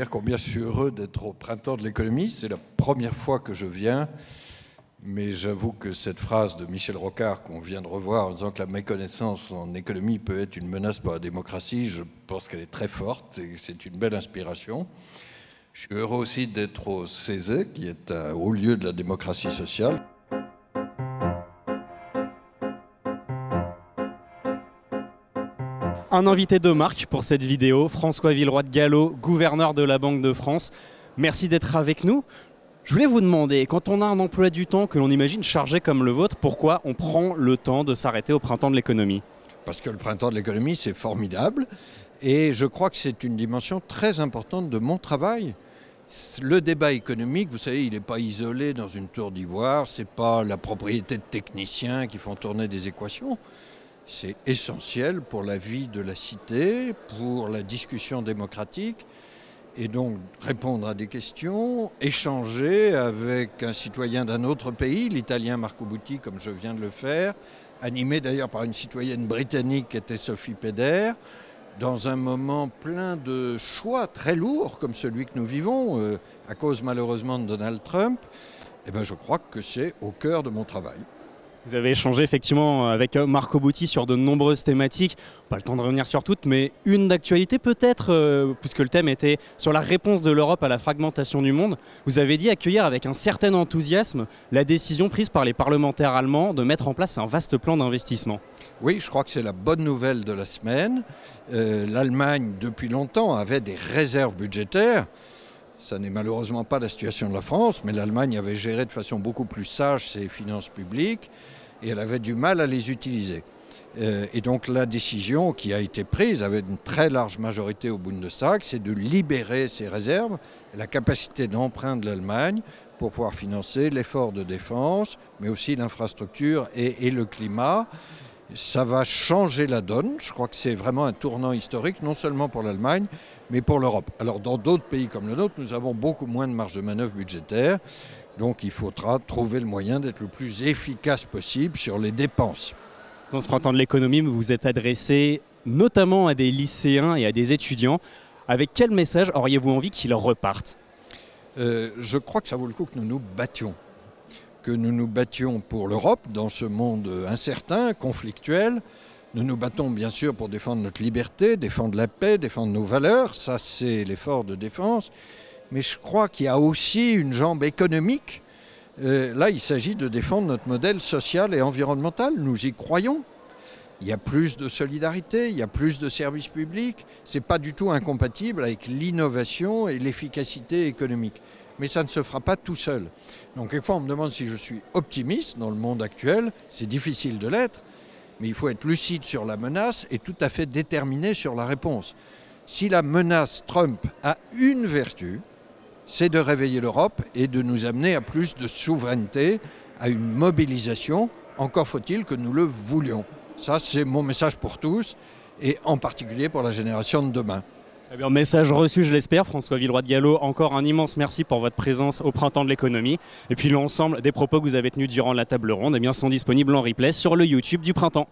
dire combien je suis heureux d'être au Printemps de l'économie. C'est la première fois que je viens, mais j'avoue que cette phrase de Michel Rocard qu'on vient de revoir en disant que la méconnaissance en économie peut être une menace pour la démocratie, je pense qu'elle est très forte et c'est une belle inspiration. Je suis heureux aussi d'être au CESE, qui est un haut lieu de la démocratie sociale. Un invité de marque pour cette vidéo, François Villeroy de Galhau, gouverneur de la Banque de France. Merci d'être avec nous. Je voulais vous demander, quand on a un emploi du temps que l'on imagine chargé comme le vôtre, pourquoi on prend le temps de s'arrêter au Printemps de l'économie? Parce que le Printemps de l'économie, c'est formidable. Et je crois que c'est une dimension très importante de mon travail. Le débat économique, vous savez, il n'est pas isolé dans une tour d'ivoire. Ce n'est pas la propriété de techniciens qui font tourner des équations. C'est essentiel pour la vie de la cité, pour la discussion démocratique. Et donc répondre à des questions, échanger avec un citoyen d'un autre pays, l'Italien Marco Butti, comme je viens de le faire, animé d'ailleurs par une citoyenne britannique qui était Sophie Peder, dans un moment plein de choix très lourds comme celui que nous vivons, à cause malheureusement de Donald Trump, eh bien, je crois que c'est au cœur de mon travail. Vous avez échangé effectivement avec Marco Butti sur de nombreuses thématiques. Pas le temps de revenir sur toutes, mais une d'actualité peut-être, puisque le thème était sur la réponse de l'Europe à la fragmentation du monde. Vous avez dit accueillir avec un certain enthousiasme la décision prise par les parlementaires allemands de mettre en place un vaste plan d'investissement. Oui, je crois que c'est la bonne nouvelle de la semaine. L'Allemagne, depuis longtemps, avait des réserves budgétaires. Ça n'est malheureusement pas la situation de la France, mais l'Allemagne avait géré de façon beaucoup plus sage ses finances publiques et elle avait du mal à les utiliser. Et donc la décision qui a été prise avec une très large majorité au Bundestag, c'est de libérer ces réserves, la capacité d'emprunt de l'Allemagne pour pouvoir financer l'effort de défense, mais aussi l'infrastructure et le climat. Ça va changer la donne. Je crois que c'est vraiment un tournant historique, non seulement pour l'Allemagne, mais pour l'Europe. Alors dans d'autres pays comme le nôtre, nous avons beaucoup moins de marge de manœuvre budgétaire. Donc il faudra trouver le moyen d'être le plus efficace possible sur les dépenses. Dans ce Printemps de l'économie, vous vous êtes adressé notamment à des lycéens et à des étudiants. Avec quel message auriez-vous envie qu'ils repartent ? Je crois que ça vaut le coup que nous nous battions. Que nous nous battions pour l'Europe dans ce monde incertain, conflictuel. Nous nous battons bien sûr pour défendre notre liberté, défendre la paix, défendre nos valeurs. Ça, c'est l'effort de défense. Mais je crois qu'il y a aussi une jambe économique. Là, il s'agit de défendre notre modèle social et environnemental. Nous y croyons. Il y a plus de solidarité, il y a plus de services publics. Ce n'est pas du tout incompatible avec l'innovation et l'efficacité économique. Mais ça ne se fera pas tout seul. Donc quelquefois on me demande si je suis optimiste dans le monde actuel. C'est difficile de l'être, mais il faut être lucide sur la menace et tout à fait déterminé sur la réponse. Si la menace Trump a une vertu, c'est de réveiller l'Europe et de nous amener à plus de souveraineté, à une mobilisation. Encore faut-il que nous le voulions. Ça, c'est mon message pour tous et en particulier pour la génération de demain. Eh bien, message reçu, je l'espère. François Villeroy de Galhau, encore un immense merci pour votre présence au Printemps de l'économie. Et puis l'ensemble des propos que vous avez tenus durant la table ronde, eh bien, sont disponibles en replay sur le YouTube du Printemps.